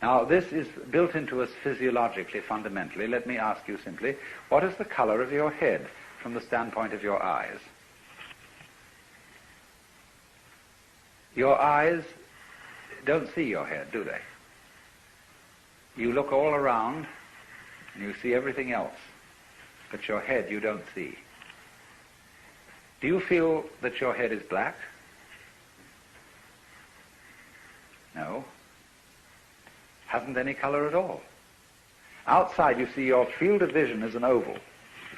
Now, this is built into us physiologically, fundamentally. Let me ask you simply, what is the color of your head from the standpoint of your eyes? Your eyes don't see your head, do they? You look all around and you see everything else, but your head you don't see. Do you feel that your head is black? No. Hasn't any color at all. Outside you see your field of vision is an oval,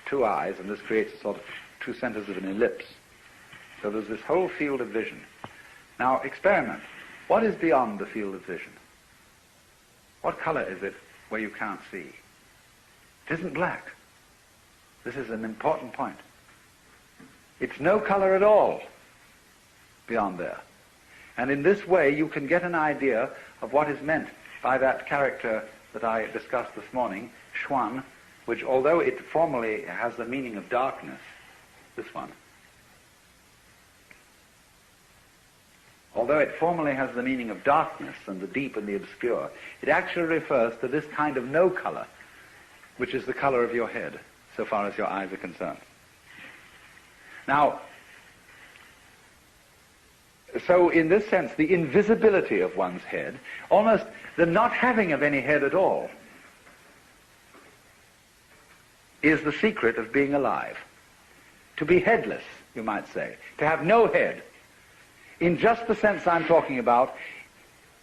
two eyes, and this creates a sort of two centers of an ellipse. So there's this whole field of vision. Now experiment. What is beyond the field of vision? What color is it where you can't see? It isn't black. This is an important point. It's no color at all beyond there. And in this way you can get an idea of what is meant by that character that I discussed this morning, Xuan, which although it formally has the meaning of darkness, this one, although it formally has the meaning of darkness and the deep and the obscure, it actually refers to this kind of no color, which is the color of your head, so far as your eyes are concerned. Now, so in this sense, the invisibility of one's head, almost the not having of any head at all, is the secret of being alive. To be headless, you might say, to have no head, in just the sense I'm talking about,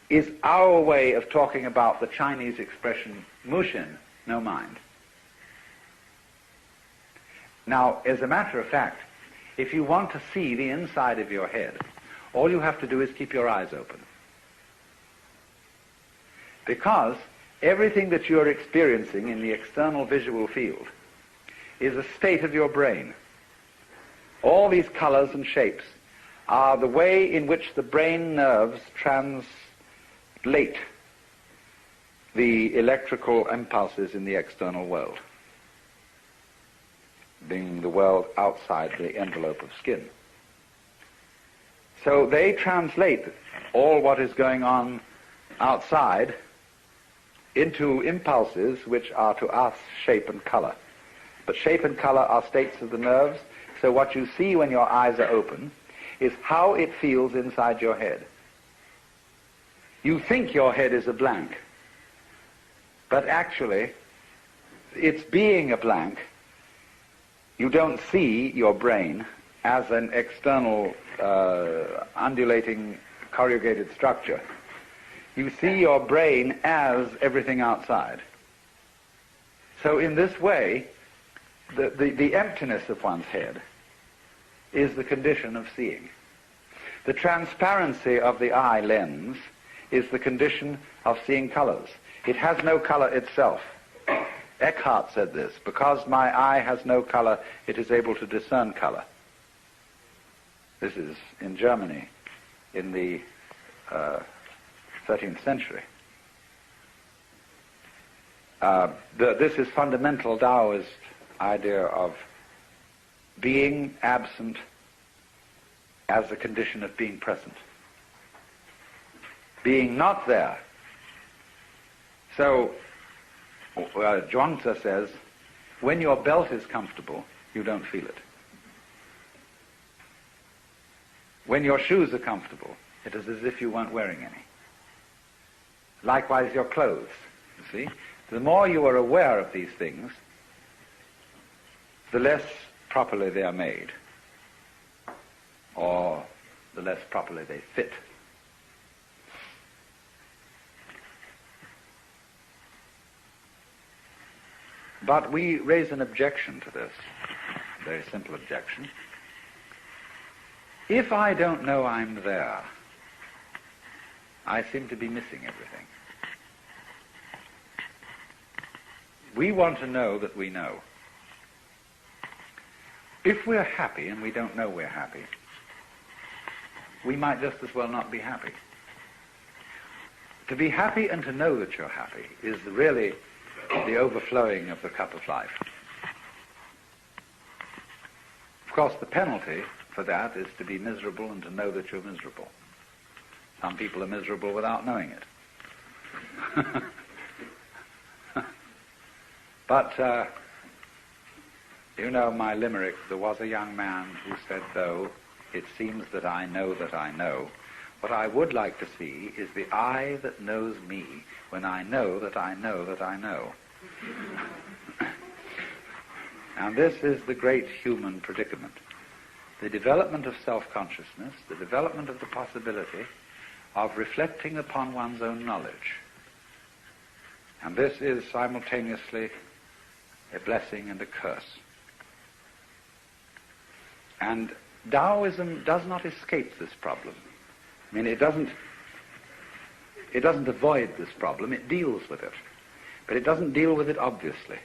is our way of talking about the Chinese expression mushin, no mind. Now, as a matter of fact, if you want to see the inside of your head, all you have to do is keep your eyes open. Because everything that you're experiencing in the external visual field is a state of your brain. All these colors and shapes are the way in which the brain nerves translate the electrical impulses in the external world, being the world outside the envelope of skin. So they translate all what is going on outside into impulses which are to us shape and color. But shape and color are states of the nerves, so what you see when your eyes are open is how it feels inside your head. You think your head is a blank, but actually it's being a blank. You don't see your brain as an external undulating corrugated structure. You see your brain as everything outside. So in this way, the emptiness of one's head is the condition of seeing. The transparency of the eye lens is the condition of seeing colors. It has no color itself. Eckhart said this, because my eye has no color, it is able to discern color. This is in Germany in the 13th century. This is fundamental Taoist idea of being absent as a condition of being present. Being not there. So, Zhuangzi says, when your belt is comfortable, you don't feel it. When your shoes are comfortable, it is as if you weren't wearing any. Likewise, your clothes, you see. The more you are aware of these things, the less properly they are made, or the less properly they fit. But we raise an objection to this, a very simple objection. If I don't know I'm there, I seem to be missing everything. We want to know that we know. If we're happy and we don't know we're happy, we might just as well not be happy. To be happy and to know that you're happy is really the overflowing of the cup of life. Of course, the penalty for that is to be miserable and to know that you're miserable. Some people are miserable without knowing it. But, you know my limerick, there was a young man who said, though it seems that I know, what I would like to see is the eye that knows me when I know that I know that I know. And this is the great human predicament. The development of self-consciousness, the development of the possibility of reflecting upon one's own knowledge. And this is simultaneously a blessing and a curse. And Taoism does not escape this problem. I mean, it doesn't avoid this problem, it deals with it. But it doesn't deal with it obviously.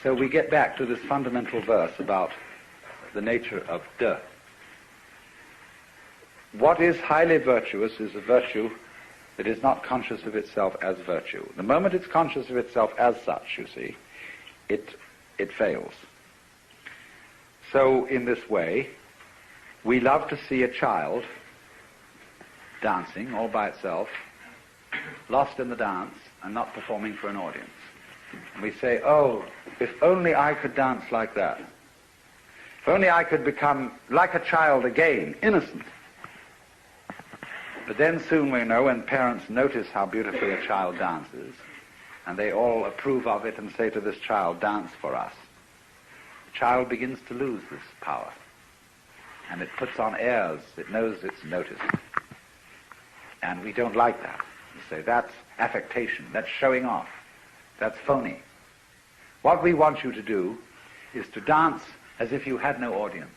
So we get back to this fundamental verse about the nature of De. What is highly virtuous is a virtue that is not conscious of itself as virtue. The moment it's conscious of itself as such, you see, it fails. So in this way, we love to see a child dancing all by itself, lost in the dance and not performing for an audience. And we say, oh, if only I could dance like that. If only I could become like a child again, innocent. But then soon we know when parents notice how beautifully a child dances, and they all approve of it and say to this child, dance for us, the child begins to lose this power. And it puts on airs, it knows it's noticed. And we don't like that. We say, that's affectation, that's showing off, that's phony. What we want you to do is to dance as if you had no audience,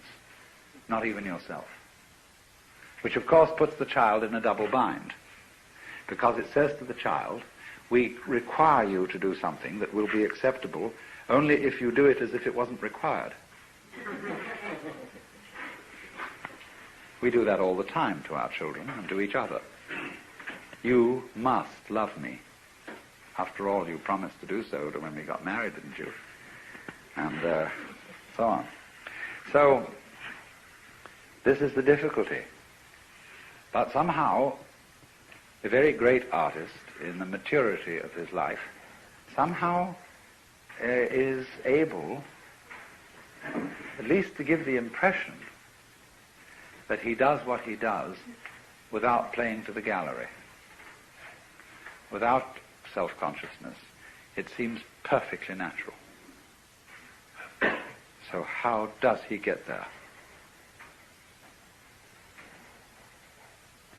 not even yourself. Which of course puts the child in a double bind, because it says to the child, we require you to do something that will be acceptable only if you do it as if it wasn't required. We do that all the time to our children and to each other. You must love me. After all, you promised to do so when we got married, didn't you? And so on. So, this is the difficulty. But somehow, a very great artist, in the maturity of his life, somehow is able, at least to give the impression, that he does what he does without playing to the gallery, without self-consciousness. It seems perfectly natural. So how does he get there?